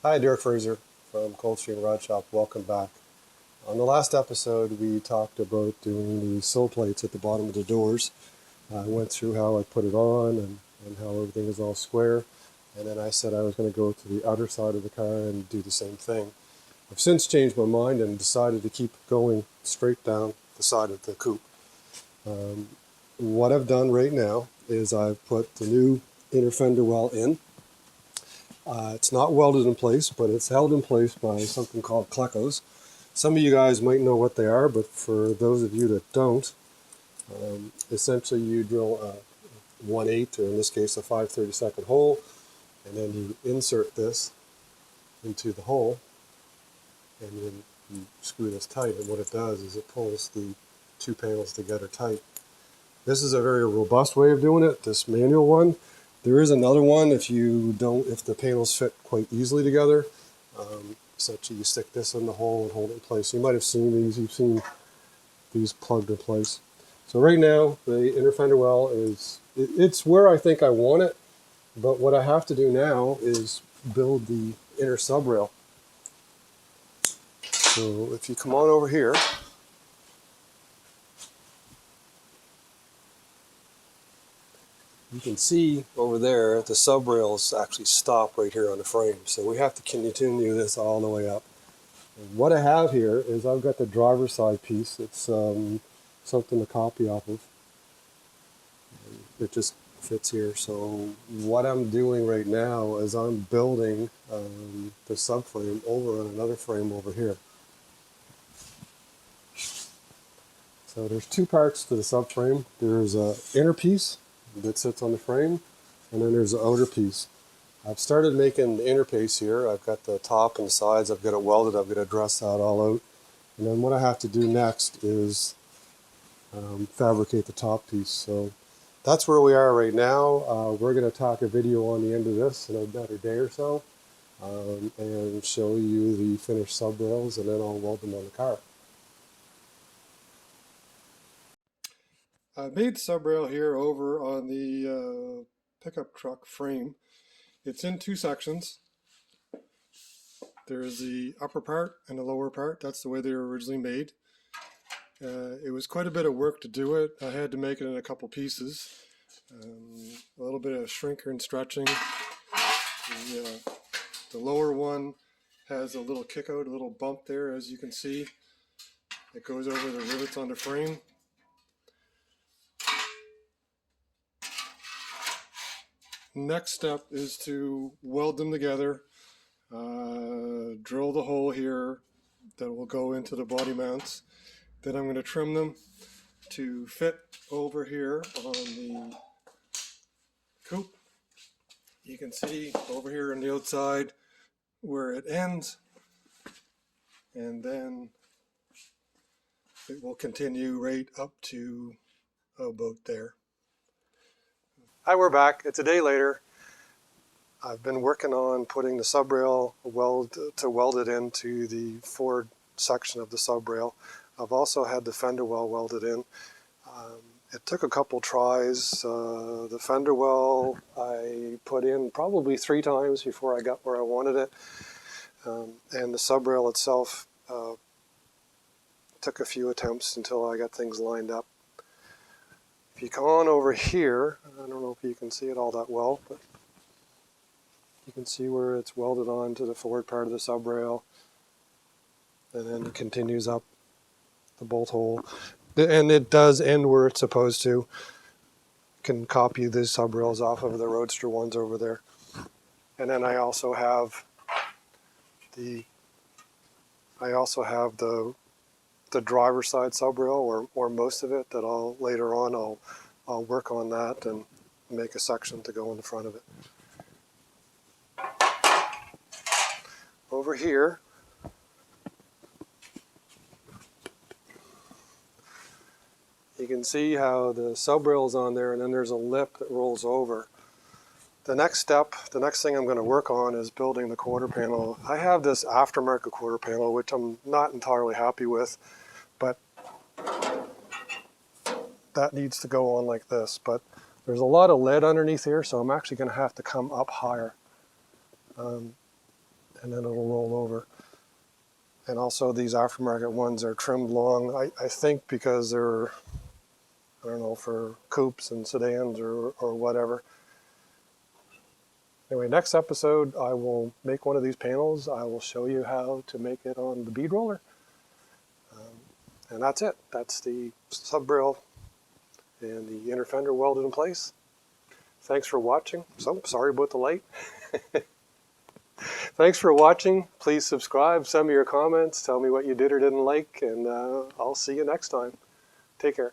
Hi, Derek Fraser from Coldstream Rod Shop. Welcome back. On the last episode, we talked about doing the sill plates at the bottom of the doors. I went through how I put it on and how everything is all square. And then I said I was going to go to the outer side of the car and do the same thing. I've since changed my mind and decided to keep going straight down the side of the coupe. What I've done right now is I've put the new inner fender well in. It's not welded in place, but it's held in place by something called Klecos. Some of you guys might know what they are, but for those of you that don't, essentially you drill a 1/8, or in this case a 5/32 hole, and then you insert this into the hole, and then you screw this tight, and what it does is it pulls the two panels together tight. This is a very robust way of doing it, this manual one. There is another one if the panels fit quite easily together. Essentially you stick this in the hole and hold it in place. You might have seen these, you've seen these plugged in place. So right now the inner fender well it's where I think I want it, but what I have to do now is build the inner sub rail. So if you come on over here, you can see over there the sub rails actually stop right here on the frame. So we have to continue this all the way up. And what I have here is I've got the driver's side piece. It's something to copy off of. It just fits here. So what I'm doing right now is I'm building the subframe over on another frame over here. So there's two parts to the subframe. There's an inner piece that sits on the frame, and then there's the outer piece. I've started making the inner piece here. I've got the top and the sides. I've got it welded. I've got to dress that all out. And then what I have to do next is fabricate the top piece. So that's where we are right now. We're going to tack a video on the end of this in about a day or so and show you the finished sub rails, and then I'll weld them on the car. I made the sub rail here over on the pickup truck frame. It's in two sections. There's the upper part and the lower part. That's the way they were originally made. It was quite a bit of work to do it. I had to make it in a couple pieces. A little bit of shrinker and stretching. The lower one has a little kick out, a little bump there, as you can see. It goes over the rivets on the frame. Next step is to weld them together. Drill the hole here that will go into the body mounts. Then I'm going to trim them to fit over here on the coupe. You can see over here on the outside where it ends, and then it will continue right up to about there. Hi, we're back. It's a day later. I've been working on putting the sub rail weld it into the forward section of the sub rail. I've also had the fender well welded in. It took a couple tries. The fender well I put in probably 3 times before I got where I wanted it. And the sub rail itself took a few attempts until I got things lined up. If you come on over here, I don't know if you can see it all that well, but you can see where it's welded on to the forward part of the sub rail, and then it continues up the bolt hole, and it does end where it's supposed to. You can copy these sub rails off of the Roadster ones over there. And then I also have the driver's side sub rail, or most of it, that later on I'll work on that and make a section to go in the front of it. Over here, you can see how the sub rail is on there, and then there's a lip that rolls over. The next thing I'm going to work on is building the quarter panel. I have this aftermarket quarter panel, which I'm not entirely happy with, but that needs to go on like this. But there's a lot of lead underneath here, so I'm actually going to have to come up higher. and then it'll roll over. And also these aftermarket ones are trimmed long, I think because they're, I don't know, for coupes and sedans or whatever. Anyway, next episode I will make one of these panels. I will show you how to make it on the bead roller. And that's it. That's the sub rail and the inner fender welded in place. Thanks for watching. So, sorry about the light. Thanks for watching. Please subscribe, send me your comments, tell me what you did or didn't like, and I'll see you next time. Take care.